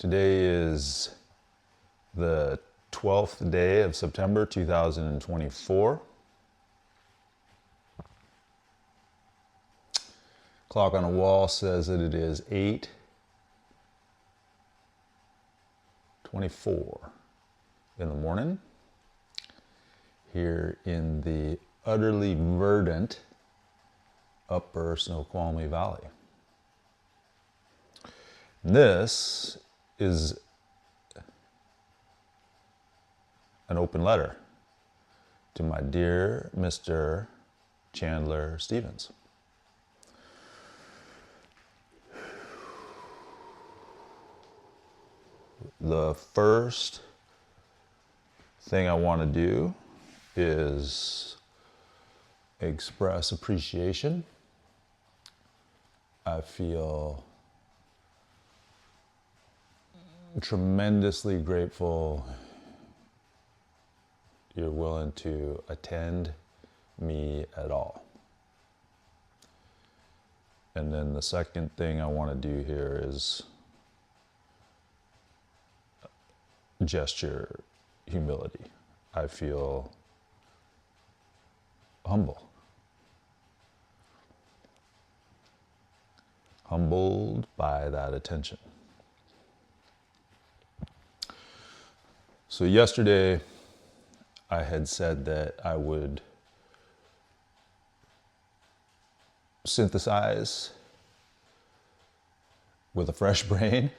Today is the 12th day of September 2024. Clock on the wall says that it is 8:24 in the morning here in the utterly verdant upper Snoqualmie Valley. This is an open letter to my dear Mr. Chandler Stevens. The first thing I want to do is express appreciation. I feel tremendously grateful you're willing to attend me at all. And then the second thing I want to do here is gesture humility. I feel humbled by that attention. So yesterday I had said that I would synthesize with a fresh brain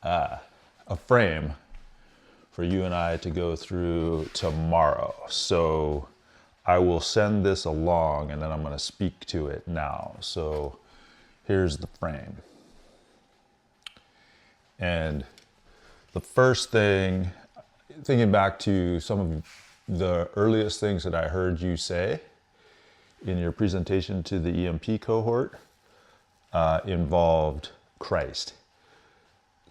a frame for you and I to go through tomorrow. So I will send this along and then I'm going to speak to it now. So here's the frame. And the first thing, thinking back to some of the earliest things that I heard you say in your presentation to the EMP cohort, involved Christ.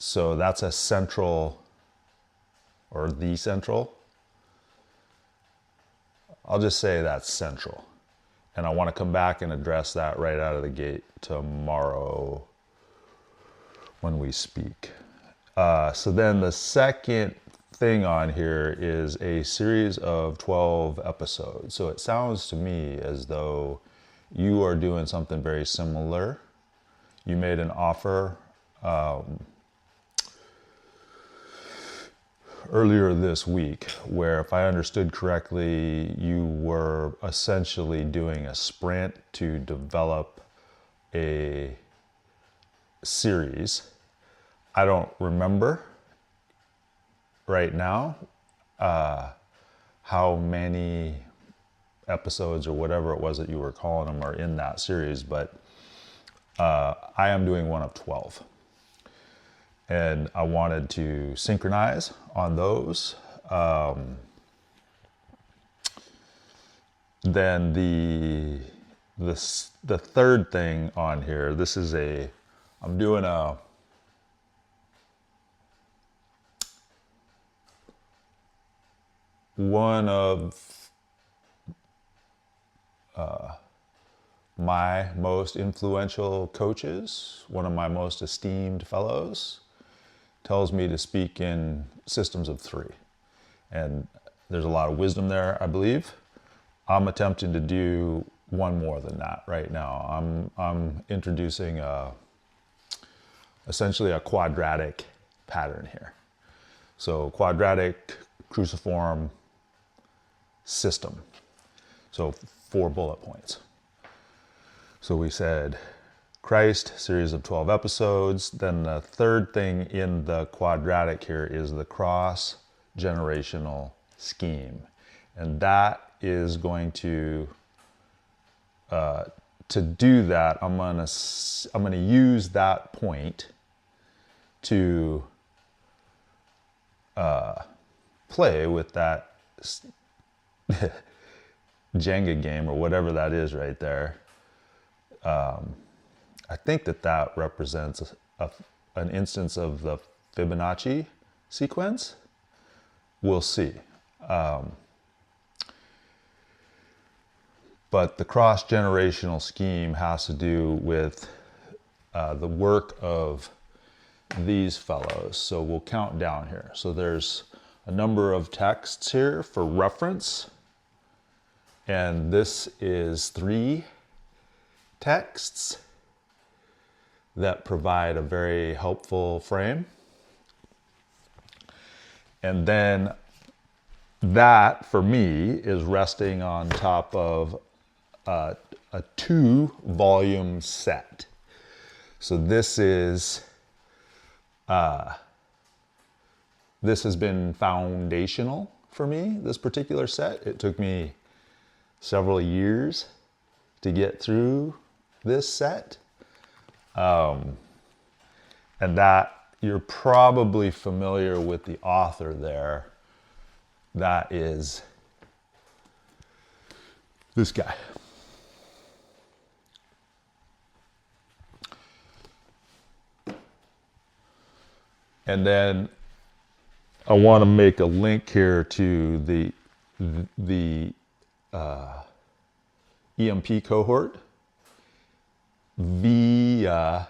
So that's a central, or the central. I'll just say that's central. And I want to come back and address that right out of the gate tomorrow when we speak. So then the second thing on here is a series of 12 episodes. So it sounds to me as though you are doing something very similar. You made an offer earlier this week where, if I understood correctly, you were essentially doing a sprint to develop a series. I don't remember right now how many episodes or whatever it was that you were calling them are in that series, but I am doing one of 12. And I wanted to synchronize on those. Then the third thing on here, I'm doing one of my most influential coaches, one of my most esteemed fellows, tells me to speak in systems of three. And there's a lot of wisdom there, I believe. I'm attempting to do one more than that right now. I'm introducing essentially a quadratic pattern here. So quadratic, cruciform, system. So 4 bullet points. So we said Christ, series of 12 episodes. Then the third thing in the quadratic here is the cross-generational scheme. And that is going to do that, I'm gonna use that point to play with that Jenga game or whatever that is right there. I think that represents an instance of the Fibonacci sequence. We'll see. But the cross-generational scheme has to do with the work of these fellows. So we'll count down here. So there's a number of texts here for reference. And this is 3 texts that provide a very helpful frame. And then that, for me, is resting on top of a 2-volume set. So this has been foundational for me, this particular set. It took me several years to get through this set. And that you're probably familiar with the author there. That is this guy. And then I want to make a link here to the EMP cohort via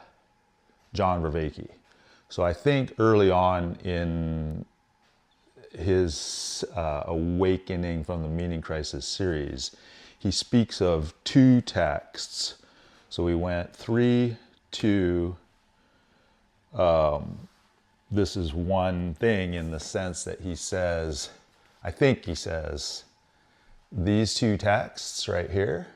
John Vervaeke. So I think early on in his Awakening from the Meaning Crisis series, he speaks of 2 texts. So we went 3, 2. This is one thing in the sense that he says, I think he says, these 2 texts right here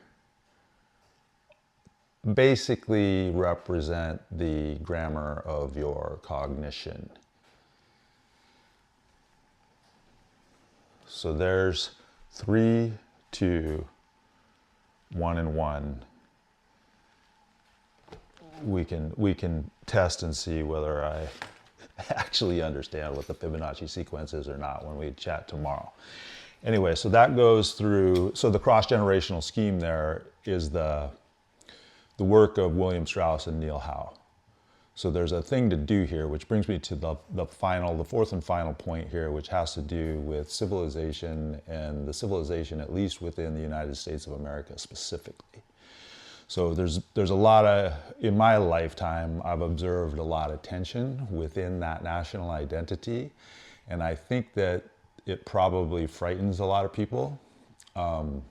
basically represent the grammar of your cognition. So there's 3, 2, 1, and 1. We can test and see whether I actually understand what the Fibonacci sequence is or not when we chat tomorrow. Anyway, so that goes through, so the cross-generational scheme there is the work of William Strauss and Neil Howe. So there's a thing to do here, which brings me to the 4th and final point here, which has to do with civilization, and the civilization at least within the United States of America specifically. So there's a lot of, in my lifetime, I've observed a lot of tension within that national identity. And I think that it probably frightens a lot of people. And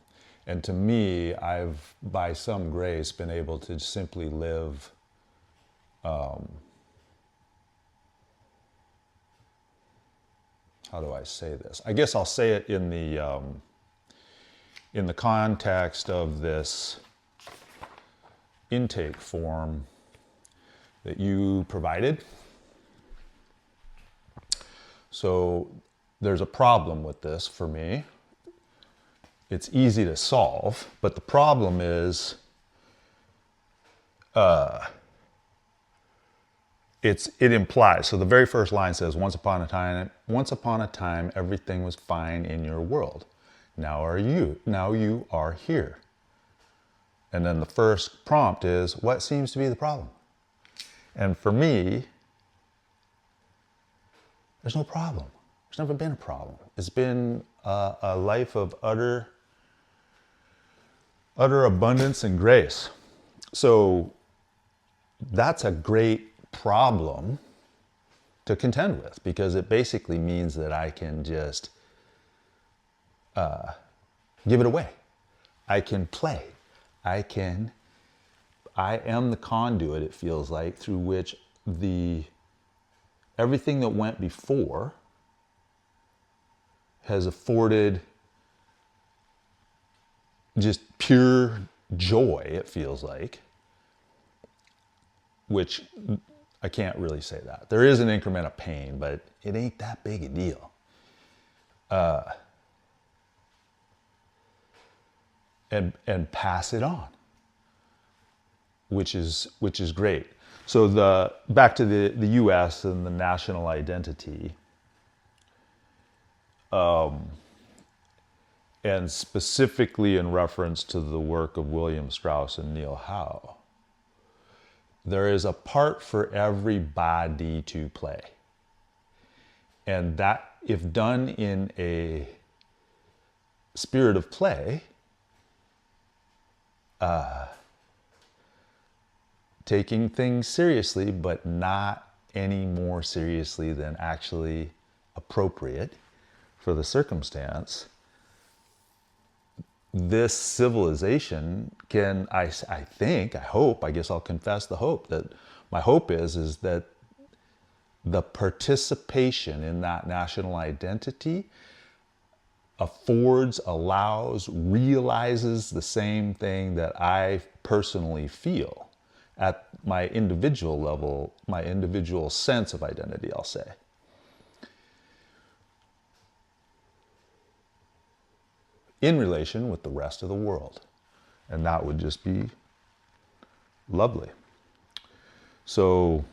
to me, I've, by some grace, been able to simply live how do I say this? I guess I'll say it in the context of this intake form that you provided. So there's a problem with this for me. It's easy to solve, but the problem is it implies, so the very first line says, once upon a time, everything was fine in your world. Now you are here. And then the first prompt is, what seems to be the problem? And for me, there's no problem. There's never been a problem. It's been a life of utter abundance and grace. So that's a great problem to contend with, because it basically means that I can just give it away. I can play. I am the conduit, it feels like, through which everything that went before has afforded just pure joy, it feels like, which I can't really say that. There is an increment of pain, but it ain't that big a deal. And pass it on, which is great. So back to the U.S. and the national identity, and specifically in reference to the work of William Strauss and Neil Howe, there is a part for everybody to play. And that, if done in a spirit of play, taking things seriously, but not any more seriously than actually appropriate for the circumstance, this civilization can, I think, I hope, I guess I'll confess the hope, that my hope is that the participation in that national identity affords, allows, realizes the same thing that I personally feel at my individual level, my individual sense of identity, I'll say. In relation with the rest of the world. And that would just be lovely. So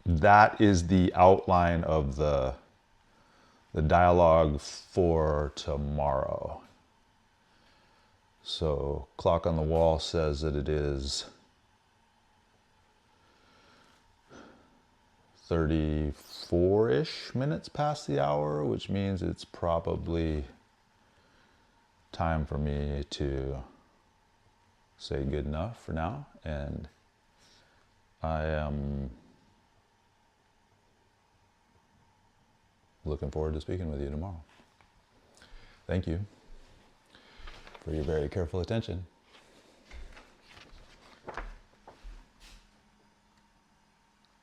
that is the outline of the dialogue for tomorrow. So clock on the wall says that it is 34-ish minutes past the hour, which means it's probably time for me to say good enough for now. And I am looking forward to speaking with you tomorrow. Thank you for your very careful attention.